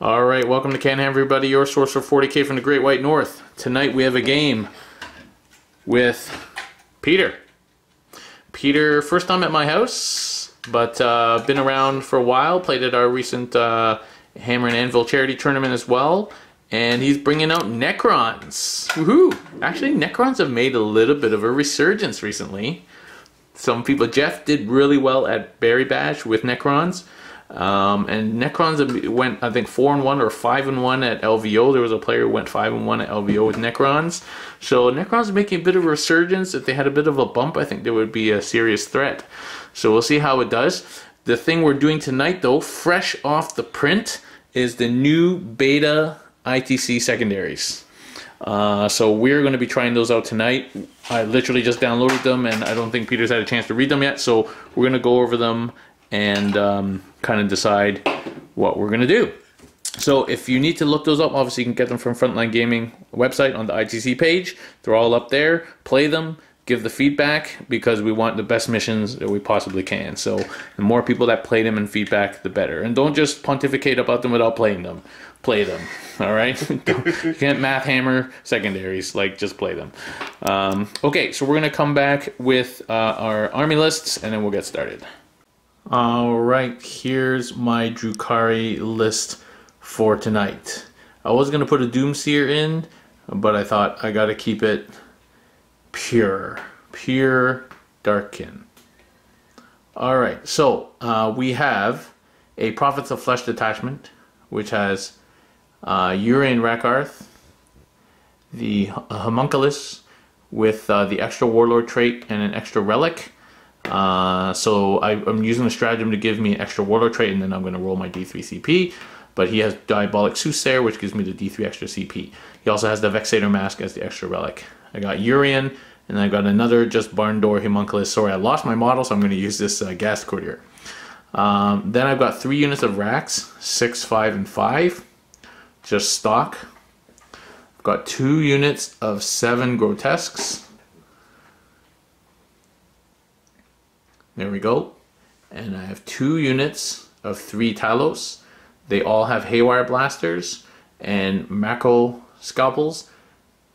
Alright, welcome to CanHammer everybody, your source for 40k from the Great White North. Tonight we have a game with Peter. Peter, first time at my house, but been around for a while, played at our recent Hammer and Anvil charity tournament as well, and he's bringing out Necrons. Woohoo! Actually, Necrons have made a little bit of a resurgence recently. Some people, Jeff did really well at Berry Bash with Necrons. And Necrons went, I think, 4-1 or 5-1 at LVO. There was a player who went 5-1 at LVO with Necrons. So Necrons are making a bit of a resurgence. If they had a bit of a bump, I think there would be a serious threat. So we'll see how it does. The thing we're doing tonight, though, fresh off the print, is the new beta ITC secondaries. So we're going to be trying those out tonight. I literally just downloaded them, and I don't think Peter's had a chance to read them yet. So we're going to go over them and kind of decide what we're going to do. So if you need to look those up, obviously you can get them from Frontline Gaming website on the ITC page. They're all up there. Play them, give the feedback, because we want the best missions that we possibly can. So the more people that play them and feedback, the better. And don't just pontificate about them without playing them. Play them, all right? You can't math hammer secondaries, like just play them. Okay, so we're going to come back with our army lists, and then we'll get started. Alright, here's my Drukhari list for tonight. I was going to put a Doomseer in, but I thought I got to keep it pure Darkkin. Alright, so we have a Prophets of Flesh detachment, which has Urian Rakarth, the Homunculus with the extra Warlord trait and an extra relic. So I'm using the stratagem to give me an extra Warlord trait, and then I'm going to roll my D3 CP. But he has Diabolic Soothsayer, which gives me the D3 extra CP. He also has the Vexator Mask as the extra relic. I got Urian, and I got another just Barn Door Homunculus. Sorry, I lost my model, so I'm going to use this Ghast Courtier. Then I've got 3 units of Racks, 6, 5, and 5. Just stock. I've got 2 units of 7 Grotesques. There we go. And I have 2 units of 3 Talos. They all have Haywire Blasters and Mako Scalpels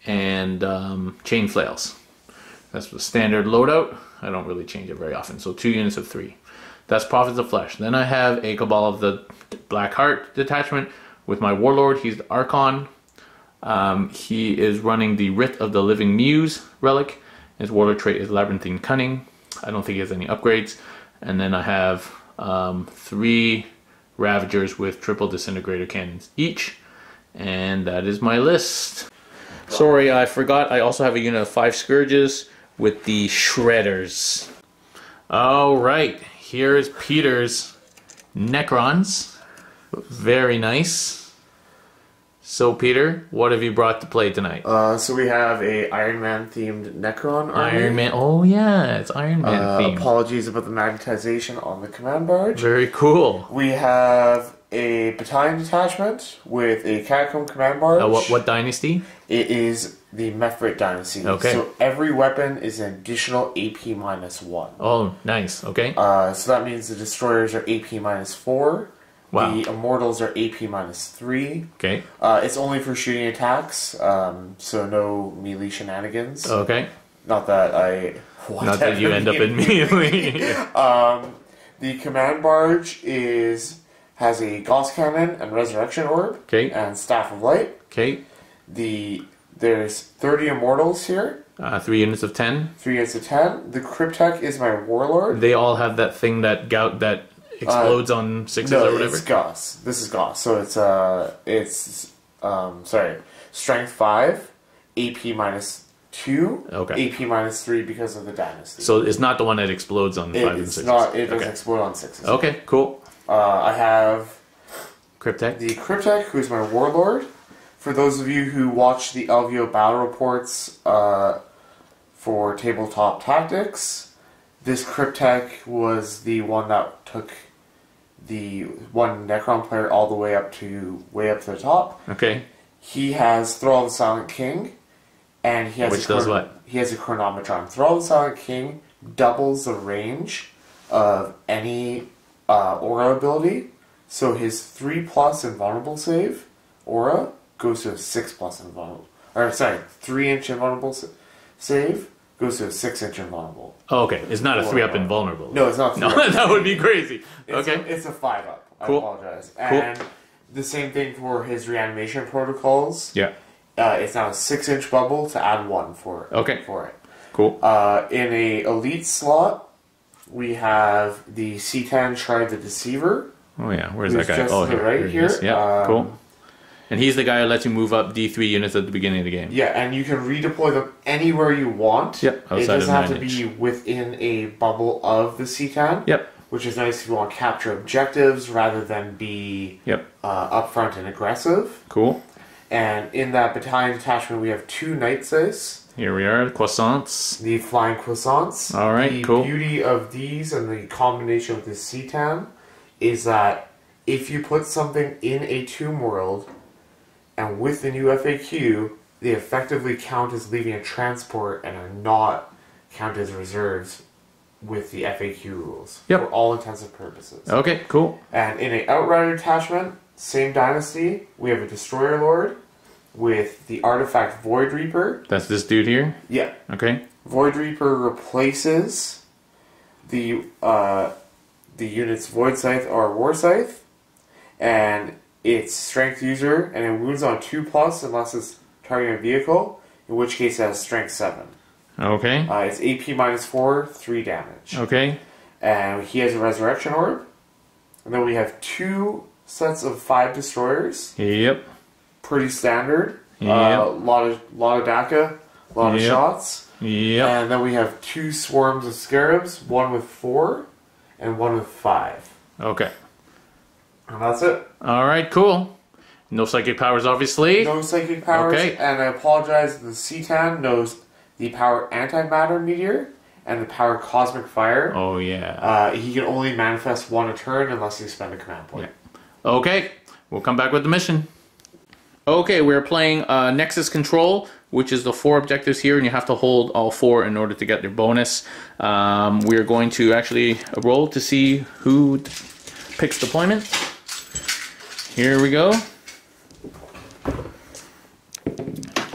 and Chain Flails. That's the standard loadout. I don't really change it very often. So 2 units of 3. That's Prophets of Flesh. Then I have a Cabal of the Black Heart detachment with my Warlord. He's the Archon. He is running the Writ of the Living Muse relic. His Warlord trait is Labyrinthine Cunning. I don't think he has any upgrades. And then I have 3 Ravagers with triple disintegrator cannons each. And that is my list. Sorry, I forgot. I also have a unit of 5 Scourges with the Shredders. Alright, here's Peter's Necrons. Very nice. So Peter, what have you brought to play tonight? So we have a Iron Man themed Necron army. Iron Man, oh yeah, it's Iron Man themed. Apologies about the magnetization on the command barge. Very cool. We have a battalion detachment with a Catacomb command barge. What dynasty? It is the Mephrit dynasty. Okay. So every weapon is an additional AP -1. Oh, nice. Okay. So that means the destroyers are AP -4. Wow. The Immortals are AP -3. Okay. It's only for shooting attacks, so no melee shenanigans. Okay. Not that I want Not that you end up in melee. The command barge has a Gauss Cannon and Resurrection Orb. Okay. And Staff of Light. Okay. There's 30 Immortals here. 3 units of 10. 3 units of 10. The Cryptek is my Warlord. They all have that thing that explodes on 6s or whatever. No, it's Gauss. This is Gauss. So it's Strength 5, AP -2, Okay. AP -3 because of the dynasty. So it's not the one that explodes on 5 and 6s. It's not. It doesn't explode on 6s. Okay, cool. I have Cryptek. the Cryptek, who's my Warlord. For those of you who watch the LVO battle reports for Tabletop Tactics, this Cryptek was the one that took the one Necron player all the way up to the top. Okay. He has Thrall of the Silent King, and he has He has a Chronometron. Thrall of the Silent King doubles the range of any aura ability. So his 3+ invulnerable save aura goes to a 6+ invulnerable. Or sorry, 3-inch invulnerable save goes to a 6-inch invulnerable. Oh, okay. It's not a 3-up invulnerable. No, it's not 3-up. No, that would be crazy. Okay. It's a 5-up. Cool. I apologize. And the same thing for his reanimation protocols. Yeah. It's now a 6-inch bubble to add 1 for it. Cool. In a elite slot, we have the C10 Shard the Deceiver. Oh yeah, where's that guy? Just Oh, to the right here. here. Yeah, cool. And he's the guy who lets you move up D3 units at the beginning of the game. Yeah, and you can redeploy them anywhere you want. Yep, it doesn't have to be within a bubble of the C10. Yep. Which is nice if you want to capture objectives rather than be upfront and aggressive. Cool. And in that battalion detachment, we have 2 Knight Scythes. Here we are, croissants. The Flying Croissants. All right, cool. The beauty of these and the combination with the C10 is that if you put something in a Tomb World, and with the new FAQ, they effectively count as leaving a transport and are not counted as reserves with the FAQ rules. Yep. For all intensive purposes. Okay, cool. And in an Outrider detachment, same dynasty, we have a Destroyer Lord with the artifact Void Reaper. That's this dude here? Yeah. Okay. Void Reaper replaces the unit's Void Scythe or War Scythe, and it's Strength User, and it wounds on 2+ unless it's targeting a vehicle, in which case it has Strength 7. Okay. It's AP -4, 3 damage. Okay. And he has a Resurrection Orb. And then we have 2 sets of 5 Destroyers. Yep. Pretty standard. Yep. Lot of DACA, a lot of shots. Yep. And then we have 2 Swarms of Scarabs, one with 4 and one with 5. Okay. And that's it. Alright, cool. No psychic powers, obviously. No psychic powers. Okay. And I apologize, the C10 knows the power Antimatter Meteor and the power Cosmic Fire. Oh, yeah. He can only manifest 1 a turn unless you spend a command point. Yeah. Okay, we'll come back with the mission. Okay, we're playing Nexus Control, which is the 4 objectives here, and you have to hold all 4 in order to get their bonus. We're going to actually roll to see who picks deployment. Here we go.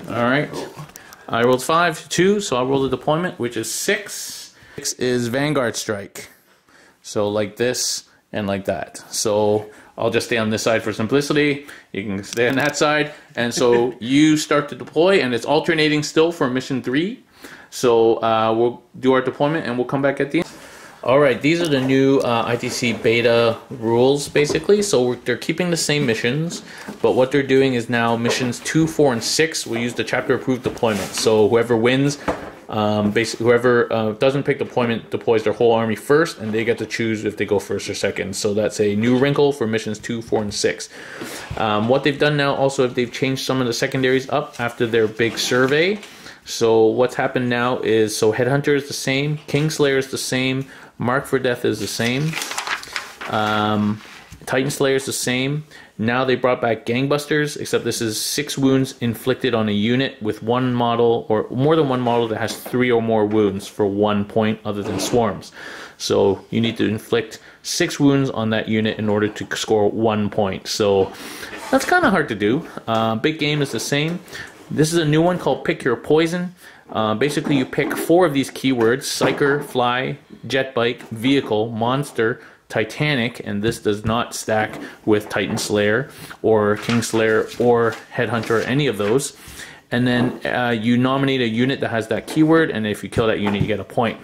Alright. I rolled 5, 2, so I'll roll the deployment, which is 6. 6 is Vanguard Strike. So like this and like that. So I'll just stay on this side for simplicity. You can stay on that side. And so you start to deploy, and it's alternating still for mission 3. So we'll do our deployment, and we'll come back at the end. Alright, these are the new ITC beta rules, basically. So they're keeping the same missions, but what they're doing is now missions 2, 4, and 6 will use the chapter approved deployment. So whoever wins, basically whoever doesn't pick deployment deploys their whole army first, and they get to choose if they go first or second. So that's a new wrinkle for missions 2, 4, and 6. What they've done now also, if they've changed some of the secondaries up after their big survey. So what's happened now is, so Headhunter is the same, Kingslayer is the same, Mark for Death is the same, Titan Slayer is the same. Now they brought back Gangbusters, except this is 6 wounds inflicted on a unit with 1 model, or more than 1 model that has 3 or more wounds for 1 point other than swarms. So you need to inflict 6 wounds on that unit in order to score 1 point. So that's kind of hard to do. Big Game is the same. This is a new one called Pick Your Poison. Basically, you pick 4 of these keywords: Psyker, Fly, Jet Bike, Vehicle, Monster, Titanic, and this does not stack with Titan Slayer or Kingslayer or Headhunter or any of those. And then you nominate a unit that has that keyword, and if you kill that unit, you get a point.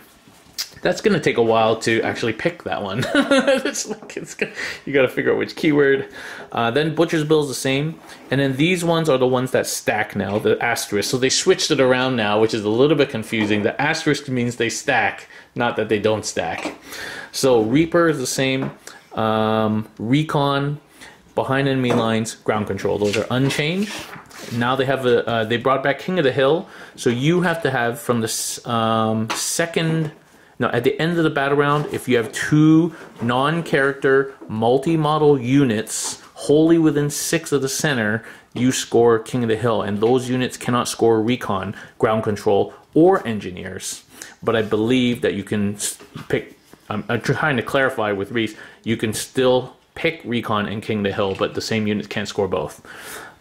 That's going to take a while to actually pick that one. You got to figure out which keyword. Then Butcher's Bill is the same. And then these ones are the ones that stack now, the asterisk. So they switched it around now, which is a little bit confusing. The asterisk means they stack, not that they don't stack. So Reaper is the same. Recon, Behind Enemy Lines, Ground Control. Those are unchanged. Now they have they brought back King of the Hill. So you have to have from the second... Now, at the end of the battle round, if you have 2 non-character multi-model units wholly within 6 of the center, you score King of the Hill. And those units cannot score Recon, Ground Control, or Engineers. But I believe that you can pick... I'm trying to clarify with Reese. You can still pick Recon and King the Hill, but the same unit can't score both.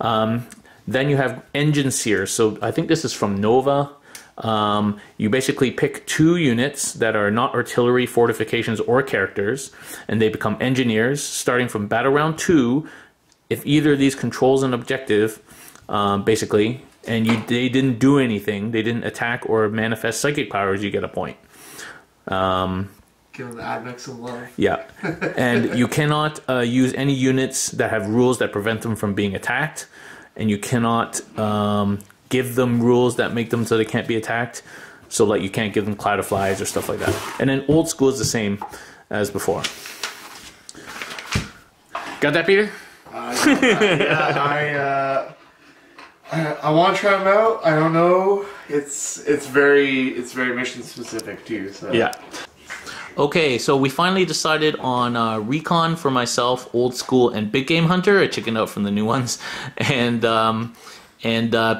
Then you have Engine Seers. So I think this is from Nova. You basically pick 2 units that are not artillery, fortifications, or characters, and they become engineers starting from battle round 2. If either of these controls an objective, basically, and they didn't do anything, they didn't attack or manifest psychic powers, you get a point. Give them the admix some love. Yeah, and you cannot use any units that have rules that prevent them from being attacked, and you cannot give them rules that make them so they can't be attacked. So like you can't give them Cloud of Flies or stuff like that. And then old school is the same as before. Got that, Peter? Yeah, I want to try them out. I don't know. It's very mission specific too. So yeah. Okay, so we finally decided on Recon for myself, Old School, and Big Game Hunter. I chickened out from the new ones, and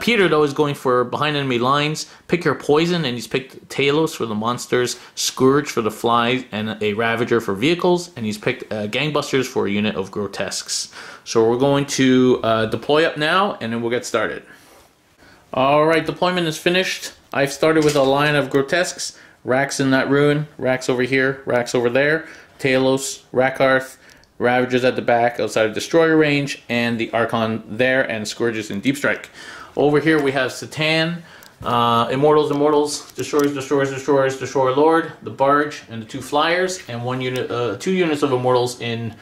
Peter though is going for Behind Enemy Lines. Pick your poison, and he's picked Talos for the monsters, Scourge for the flies, and a Ravager for vehicles, and he's picked Gangbusters for a unit of Grotesques. So we're going to deploy up now, and then we'll get started. Alright, deployment is finished. I've started with a line of Grotesques. Rax in that ruin, Rax over here, Rax over there, Talos, Rakarth, Ravagers at the back outside of Destroyer range, and the Archon there, and Scourges in Deep Strike. Over here we have Satan, Immortals, Destroyers, Destroyer Lord, the Barge, and the 2 Flyers, and 2 units of Immortals in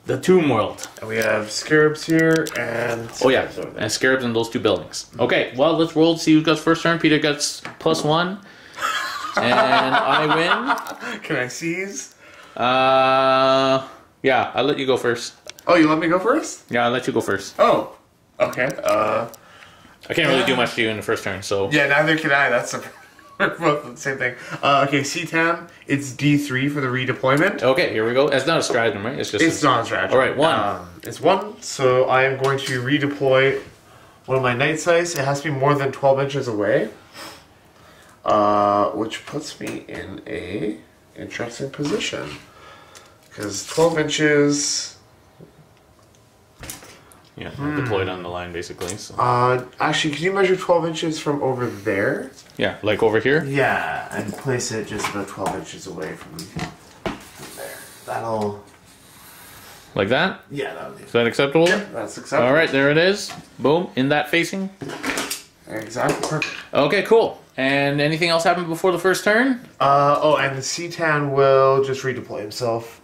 the Tomb World. And we have Scarabs here, and and Scarabs in those 2 buildings. Okay, well, let's roll to see who gets first turn. Peter gets +1. And I win. Can I seize? Yeah, I'll let you go first. Oh, you let me go first? Yeah, I'll let you go first. Oh, okay. I can't really do much to you in the first turn, so... Yeah, neither can I. That's both the same thing. Okay, CTAM, it's D3 for the redeployment. Okay, here we go. It's not a stratagem, right? It's not a stratagem. Alright, 1. It's 1, so I am going to redeploy one of my Night Sights. It has to be more than 12 inches away. Which puts me in a interesting position. Because 12 inches... Yeah, deployed on the line, basically. So. Actually, can you measure 12 inches from over there? Yeah, like over here? Yeah, and place it just about 12 inches away from there. That'll... Like that? Yeah, that'll do. Is that acceptable? Yeah, that's acceptable. Alright, there it is. Boom, in that facing. Exactly, perfect. Okay, cool. And anything else happen before the first turn? And the C-Tan will just redeploy himself.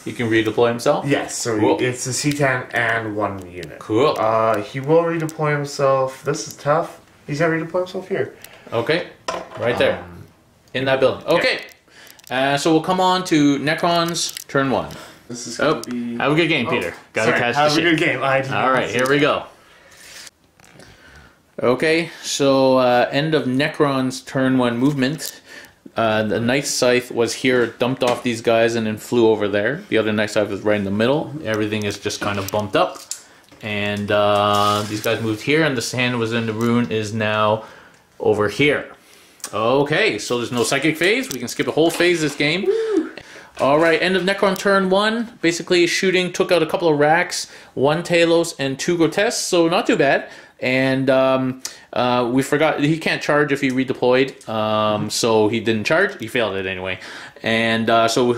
He can redeploy himself? Yes, so cool. It's the C-Tan and 1 unit. Cool. He will redeploy himself. This is tough. He's gonna redeploy himself here. Okay, right there. In that building. Okay. Yeah. So we'll come on to Necrons, turn 1. This is gonna be... Have a good game, Peter. Gotta catch the shit. Have a good game. Alright, here we go. Okay, so end of Necron's turn 1 movement. The Night Scythe was here, dumped off these guys, and then flew over there. The other Night Scythe was right in the middle. Everything is just kind of bumped up. And these guys moved here, and the sand was in the ruin is now over here. Okay, so there's no psychic phase. We can skip a whole phase this game. Alright, end of Necron turn 1. Basically, shooting took out a couple of Racks, 1 Talos, and 2 Grotesques, so not too bad. And we forgot, he can't charge if he redeployed, so he didn't charge. He failed it anyway. And so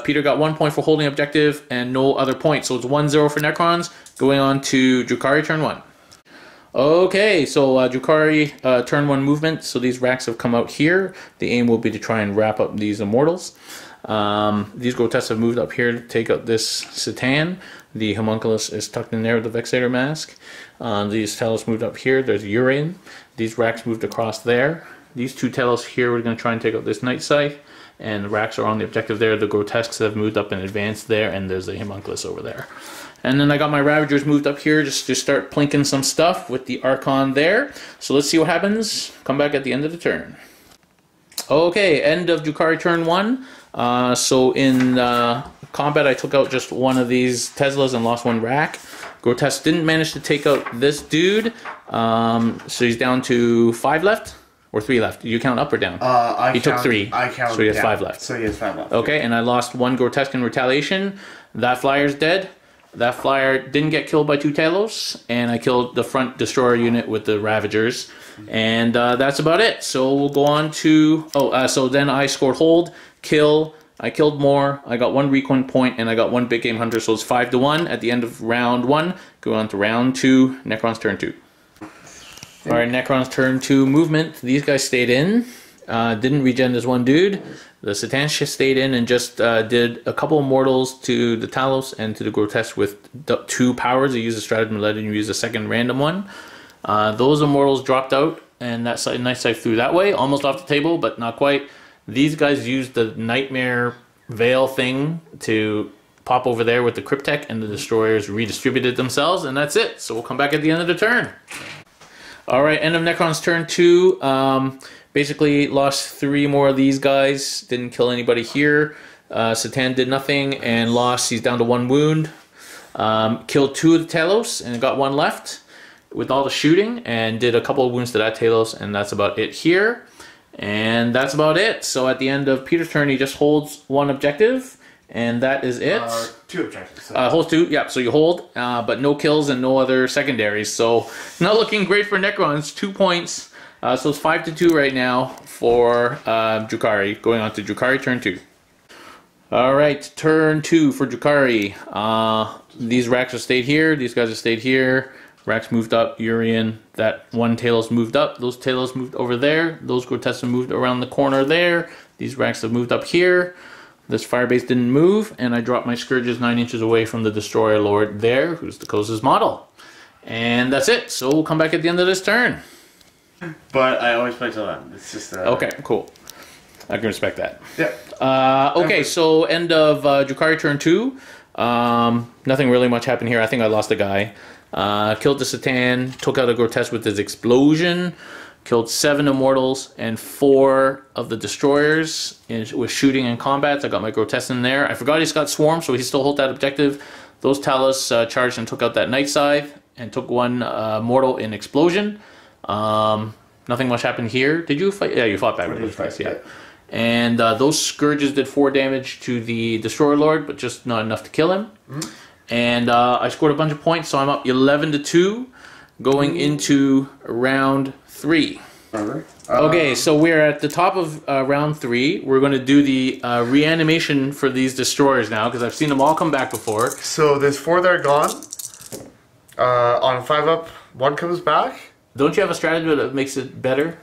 Peter got 1 point for holding objective and no other points. So it's 1-0 for Necrons. Going on to Drukhari turn 1. Okay, so Drukhari turn 1 movement. So these racks have come out here. The aim will be to try and wrap up these Immortals. These Grotesques have moved up here to take out this Satan. The Homunculus is tucked in there with the Vexator Mask. These Telos moved up here. There's Urain. These racks moved across there. These 2 Telos here, we're going to try and take out this Night Scythe. And the racks are on the objective there. The Grotesques have moved up in advance there. And there's the Homunculus over there. And then I got my Ravagers moved up here just to start plinking some stuff with the Archon there. So let's see what happens. Come back at the end of the turn. Okay, end of Drukhari turn 1. So in combat, I took out just one of these Teslas and lost 1 rack. Grotesque didn't manage to take out this dude, so he's down to 5 left. Or 3 left. Did you count up or down? I took 3. I counted. So he has down. 5 left. So he has 5 left. Okay, and I lost 1 grotesque in retaliation. That flyer's dead. That flyer didn't get killed by 2 Talos, and I killed the front destroyer unit with the Ravagers. And that's about it. So we'll go on to... so then I scored hold, kill... I killed more, I got 1 recon point, and I got 1 big game hunter, so it's 5-1 at the end of round 1. Go on to round 2, Necron's turn 2. Alright, Necron's turn 2 movement. These guys stayed in. Didn't regen this one dude. The Satan stayed in and just did a couple of mortals to the Talos and to the Grotesque with 2 powers. They used a stratagem and letting you use a second random one. Those immortals dropped out, and that nice side through that way. Almost off the table, but not quite. These guys used the Nightmare Veil thing to pop over there with the Cryptek, and the Destroyers redistributed themselves, and that's it. So we'll come back at the end of the turn. Alright, end of Necron's turn 2. Basically lost 3 more of these guys. Didn't kill anybody here. Satan did nothing and lost. He's down to 1 wound. Killed 2 of the Talos and got 1 left with all the shooting, and did a couple of wounds to that Talos, and that's about it here. And that's about it. So at the end of Peter's turn, he just holds 1 objective, and that is it. 2 objectives. So. Holds 2, yeah, so you hold, but no kills and no other secondaries. So not looking great for Necrons. 2 points. So it's 5-2 right now for Drukhari. Going on to Drukhari, turn 2. Alright, turn 2 for Drukhari. These racks have stayed here. These guys have stayed here. Rax moved up, Urian, that 1 Talos moved up, those Talos moved over there, those Grotesques moved around the corner there, these Racks have moved up here, this Firebase didn't move, and I dropped my Scourges 9 inches away from the Destroyer Lord there, who's the closest model. And that's it, so we'll come back at the end of this turn. But I always play till then. It's just... Okay, cool. I can respect that. Yeah. Okay, so end of Drukhari turn 2. Nothing really much happened here. I think I lost a guy. Killed the Satan, took out a Grotesque with his explosion, killed 7 Immortals and 4 of the Destroyers with shooting and combats. I got my Grotesque in there. I forgot he's got Swarm, so he still holds that objective. Those Talos charged and took out that Night Scythe and took 1 Mortal in explosion. Nothing much happened here. Did you fight? Yeah, you fought back with those guys, yeah. And those Scourges did 4 damage to the Destroyer Lord, but just not enough to kill him. And I scored a bunch of points, so I'm up 11-2 going into round 3. Okay, so we're at the top of round 3. We're going to do the reanimation for these Destroyers now, because I've seen them all come back before. So there's 4 that are gone. On 5-up, 1 comes back. Don't you have a strategy that makes it better?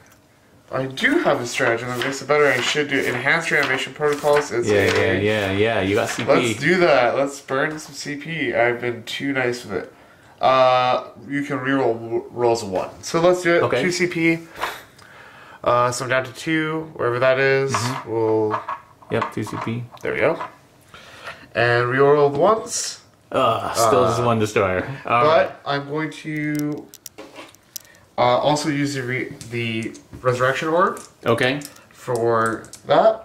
I do have a strategy that makes it better. I should do enhanced reanimation protocols. Yeah. You got CP. Let's do that. Let's burn some CP. I've been too nice with it. You can reroll rolls of 1. So let's do it. Okay. 2 CP. So I'm down to 2, wherever that is. We'll. Yep, 2 CP. There we go. And reroll the 1s. Still just 1 Destroyer. But I'm going to also use the Resurrection Orb. Okay. For that.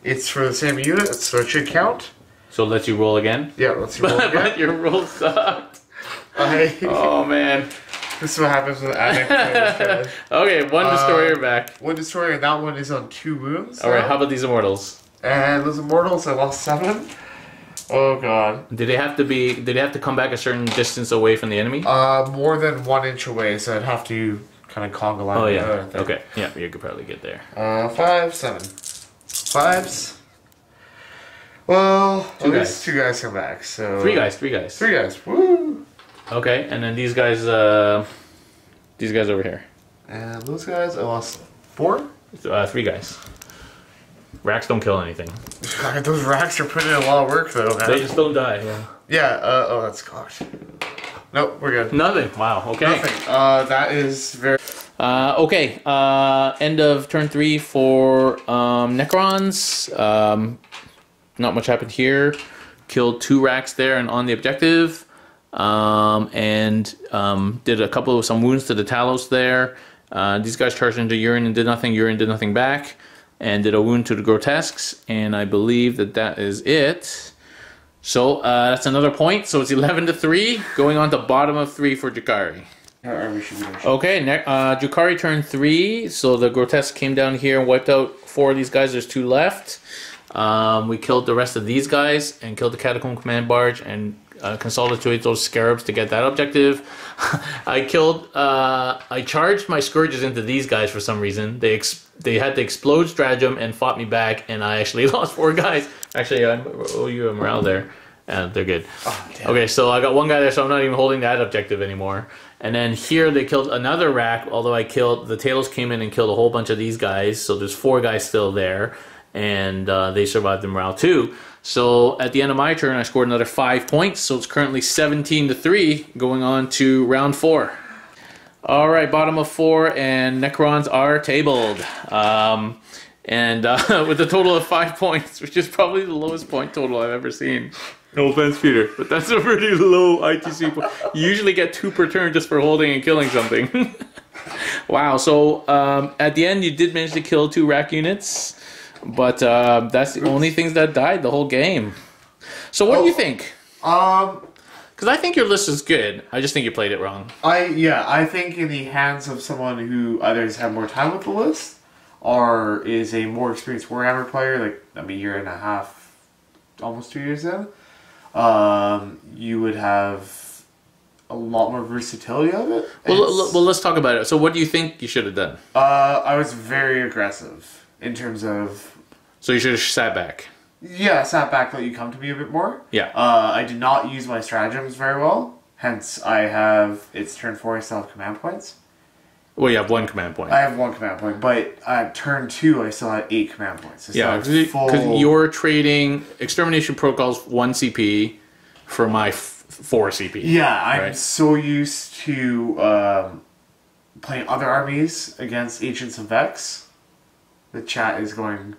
It's for the same unit, so it should count. So it lets you roll again? Yeah, let's roll again. But your roll sucked. Oh, man. This is what happens with adding. Okay, 1 Destroyer back. 1 Destroyer, and that one is on 2 wounds. Alright, how about these Immortals? And those Immortals, I lost 7. Oh god. Did they have to come back a certain distance away from the enemy? More than 1 inch away, so I'd have to kind of conga line. Oh yeah. Okay. Yeah, you could probably get there. 5, 7. 5s. Well, at least 2 guys come back. So 3 guys. 3 guys. Woo! Okay, and then these guys over here. And those guys, I lost 4. 3 guys. Racks don't kill anything. Those racks are putting in a lot of work, though, man. They just don't die, yeah. Yeah, oh, that's gosh. Nope, we're good. Nothing. Wow, okay. Nothing. That is very... Okay, end of turn 3 for Necrons. Not much happened here. Killed 2 racks there and on the objective. And did a couple of some wounds to the Talos there. These guys charged into Urine and did nothing. Urine did nothing back. And did a wound to the Grotesques, and I believe that is it. So that's another point. So it's 11-3, going on to bottom of 3 for Drukhari. Our army should be Okay, Drukhari turned 3, so the Grotesque came down here and wiped out 4 of these guys. There's 2 left. We killed the rest of these guys and killed the Catacomb Command Barge and consolidated those Scarabs to get that objective. I charged my Scourges into these guys for some reason. They had the Explode stratagem and fought me back, and I actually lost 4 guys. Actually, I owe you a morale there. They're good. Oh, okay, so I got 1 guy there, so I'm not even holding that objective anymore. And then here they killed another rack, although the Talos came in and killed a whole bunch of these guys, so there's 4 guys still there, and they survived the morale too. So at the end of my turn, I scored another 5 points, so it's currently 17-3, going on to round 4. All right, bottom of 4, and Necrons are tabled. With a total of 5 points, which is probably the lowest point total I've ever seen. No offense, Peter, but that's a pretty low ITC point. You usually get 2 per turn just for holding and killing something. Wow, so at the end you did manage to kill 2 rack units, but that's the only things that died the whole game. So what do you think? Because I think your list is good. I just think you played it wrong. I think in the hands of someone who either has had more time with the list or is a more experienced Warhammer player, like I'm a year and a half, almost 2 years in, you would have a lot more versatility of it. Well, let's talk about it. So what do you think you should have done? I was very aggressive in terms of... So you should have sat back. Yeah, sat back, let you come to me a bit more. Yeah. I did not use my stratagems very well. Hence, it's turn 4, I still have command points. Well, you have 1 command point. I have 1 command point, but at turn 2, I still had 8 command points. Yeah, because you're trading Extermination Protocols 1 CP for my 4 CP. Yeah, I'm so used to playing other armies against Agents of Vex. The chat is going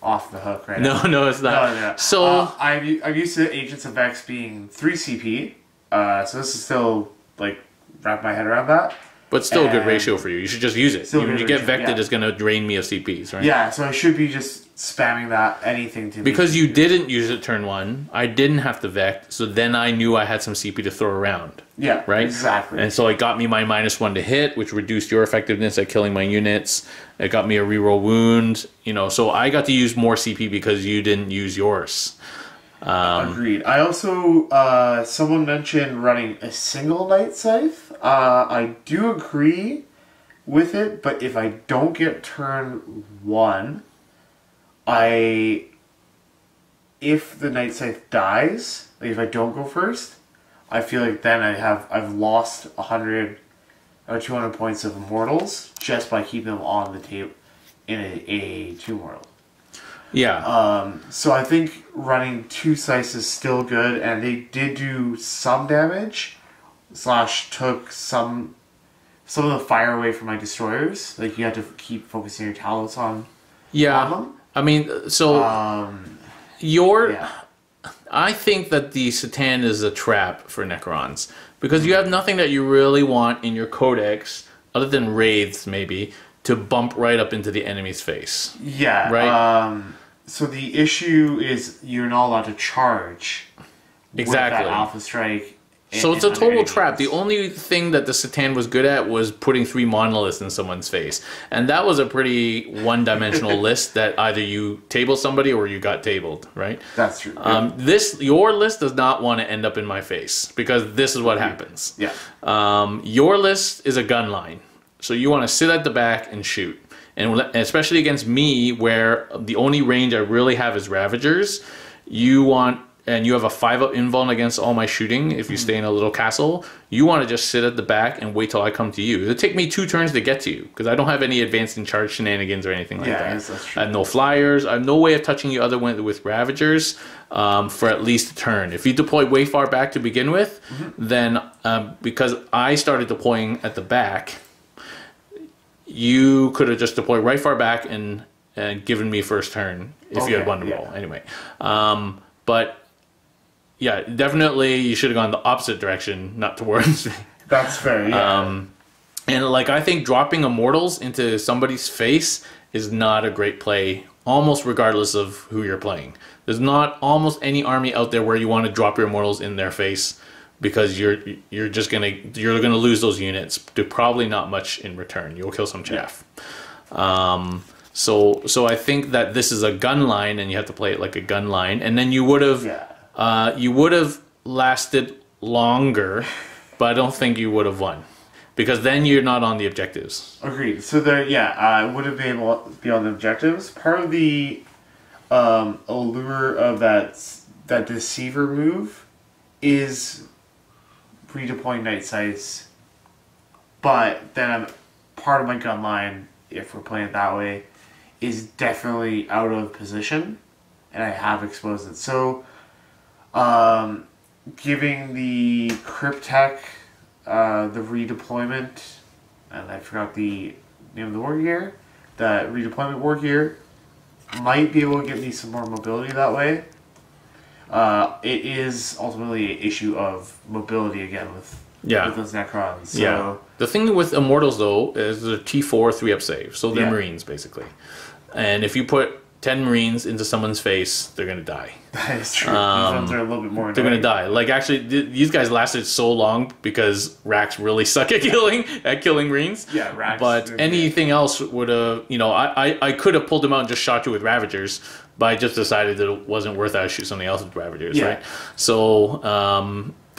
off the hook right now. No, it's not. No. So I'm used to Agents of Vex being 3 CP, so this is still, like, wrap my head around that. But still a good ratio for you. You should just use it. When you get Vected, it's going to drain me of CPs, right? Yeah, so I should be just spamming that, anything to... Because you didn't use it turn 1, I didn't have to Vect, so then I knew I had some CP to throw around. Yeah, right? Exactly. And so it got me my -1 to hit, which reduced your effectiveness at killing my units. It got me a reroll wound, so I got to use more CP because you didn't use yours. Agreed. I also, someone mentioned running a single Night Scythe. I do agree with it, but if I don't get turn 1, if the Night Scythe dies, like if I don't go first, I feel like then I've lost 100 or 200 points of Immortals just by keeping them on the table in a 2 Mortal. Yeah. So I think running 2 Scythes is still good, and they did do some damage, / took some of the fire away from my destroyers. Like you had to keep focusing your Talos on them. I mean, so I think that the Satan is a trap for Necrons because you have nothing that you really want in your Codex other than Wraiths, maybe, to bump right up into the enemy's face. Yeah. Right. So the issue is you're not allowed to charge. Exactly. With that Alpha Strike. So it's a total trap. The only thing that the Satan was good at was putting 3 monoliths in someone's face. And that was a pretty one-dimensional list that either you table somebody or you got tabled, right? That's true. Your list does not want to end up in my face because this is what happens. Yeah. Your list is a gun line. So you want to sit at the back and shoot. And especially against me, where the only range I really have is Ravagers, and you have a 5-up invuln against all my shooting if you stay in a little castle, you want to just sit at the back and wait till I come to you. It'll take me 2 turns to get to you, because I don't have any advanced in charge shenanigans or anything like that. Yes, that's true. I have no flyers. I have no way of touching you other than with Ravagers for at least a turn. If you deploy way far back to begin with, then because I started deploying at the back, you could have just deployed right far back and given me first turn if you had 1 to roll. Anyway. But... yeah, definitely you should have gone the opposite direction, not towards me. That's fair, yeah. And like I think dropping Immortals into somebody's face is not a great play, almost regardless of who you're playing. There's not almost any army out there where you want to drop your Immortals in their face because you're gonna lose those units to probably not much in return. You'll kill some chaff. So I think that this is a gun line, and you have to play it like a gun line, and then you would have lasted longer, but I don't think you would have won, because then you're not on the objectives. Agreed. So I would have been able to be on the objectives. Part of the allure of that deceiver move is redeploying Night Sights, but then part of my gun line, if we're playing it that way, is definitely out of position, and I have exposed it. So, giving the Cryptek the redeployment, and I forgot the name of the war gear, the redeployment war gear, might be able to give me some more mobility that way. It is ultimately an issue of mobility again with those Necrons. So. Yeah. The thing with Immortals, though, is the T4 3-up save. So they're Marines, basically. And if you put 10 Marines into someone's face, they're going to die. That is true. These ones are a little bit more annoying. They're going to die. Like, actually, these guys lasted so long because Racks really suck at killing Marines. Yeah, Racks. But anything else would have, I could have pulled them out and just shot you with Ravagers, but I just decided that it wasn't worth it. I shoot something else with Ravagers, right? So,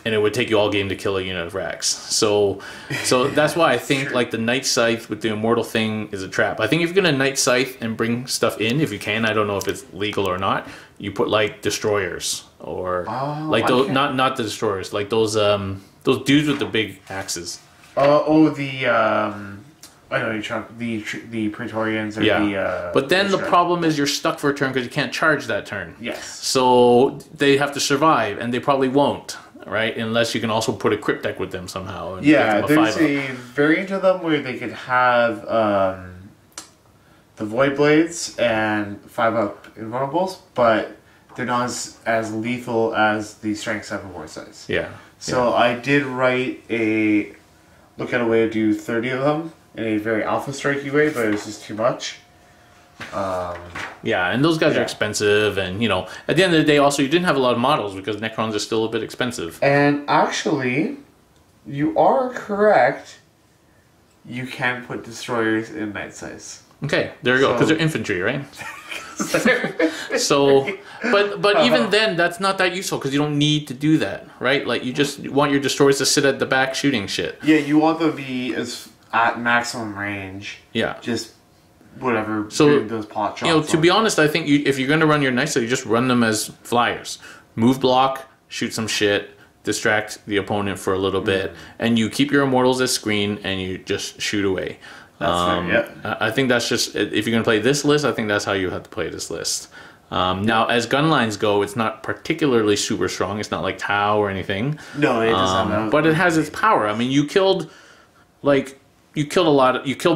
and it would take you all game to kill a unit of Racks. So that's why I think like the Night Scythe with the Immortal thing is a trap. I think if you're gonna Night Scythe and bring stuff in, if you can, I don't know if it's legal or not, you put like destroyers or like those, not the destroyers, like those dudes with the big axes. I know you're trying the Praetorians or the. But then the problem is you're stuck for a turn because you can't charge that turn. Yes. So they have to survive, and they probably won't. Right, unless you can also put a Cryptek with them somehow. And there's a variant of them where they could have the Void Blades and 5-up Invulnerables, but they're not as lethal as the Strength 7 War Size. Yeah. So I did look at a way to do 30 of them in a very alpha strikey way, but it was just too much. And those guys are expensive, and at the end of the day, also you didn't have a lot of models because Necrons are still a bit expensive. And actually, you are correct. You can put destroyers in Night Size. Okay, there you go, because they're infantry, right? But even then, that's not that useful because you don't need to do that, right? Like you just want your destroyers to sit at the back shooting shit. Yeah, you want them to be at maximum range. Yeah, just. Whatever, so those pot shots. To be honest, I think if you're going to run your Night Sight, you just run them as flyers. Move block, shoot some shit, distract the opponent for a little bit, and you keep your Immortals as screen, and you just shoot away. That's fair, yeah. I think that's just, if you're going to play this list, I think that's how you have to play this list. Now, as gun lines go, it's not particularly super strong. It's not like Tau or anything. No, it doesn't. But it has its power. I mean, you killed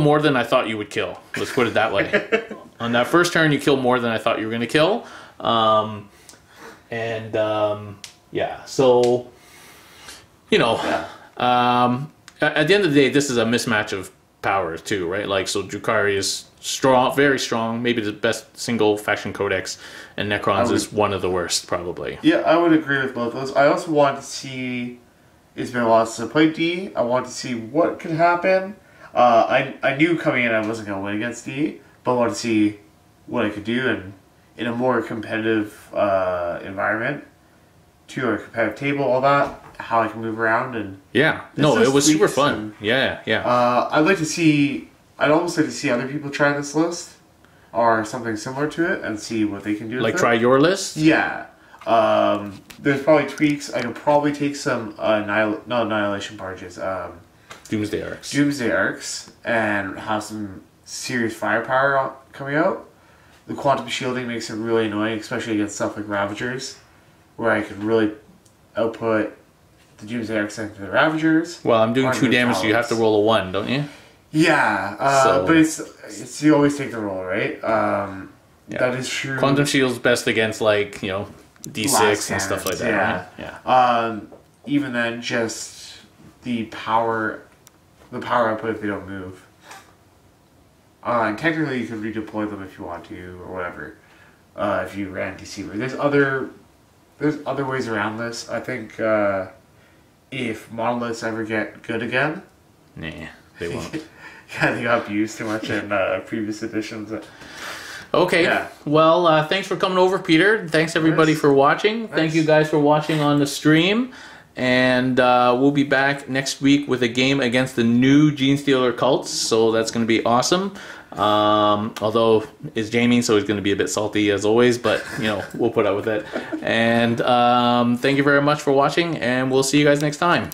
more than I thought you would kill. Let's put it that way. On that first turn, you killed more than I thought you were going to kill. So, at the end of the day, this is a mismatch of powers too, right? Like, so Drukhari is strong, very strong, maybe the best single faction codex, and Necrons is one of the worst, probably. Yeah, I would agree with both of those. I also want to see... It's been a while since I played D. I want to see what could happen. I knew coming in I wasn't going to win against D, but I wanted to see what I could do and in a more competitive environment, to a competitive table, all that, how I can move around. And it was super fun. I'd like to see, I'd almost like to see other people try this list or something similar to it and see what they can do with it. Try your list? Yeah. There's probably tweaks. I could probably take some Annihilation Barges. Doomsday Arcs. Doomsday Arcs, and have some serious firepower coming out. The Quantum Shielding makes it really annoying, especially against stuff like Ravagers, where I can really output the Doomsday Arcs into the Ravagers. Well, I'm doing 2 damage, so you have to roll a 1, don't you? Yeah, but it's you always take the roll, right? That is true. Quantum Shield's best against, like, D6 and stuff like that. Yeah. Even then, just the power output if they don't move. And technically, you could redeploy them if you want to, or whatever. If you ran Deceiver, there's other ways around this. I think if monoliths ever get good again. Nah, they won't. Yeah, they got abused too much in previous editions. Okay, Yeah. Well, thanks for coming over, Peter. Thanks everybody for watching. Thank you guys for watching on the stream. And we'll be back next week with a game against the new Genestealer cults, so that's going to be awesome. Although it's Jamie, so he's going to be a bit salty as always, but you know, we'll put up with it. And thank you very much for watching, and we'll see you guys next time.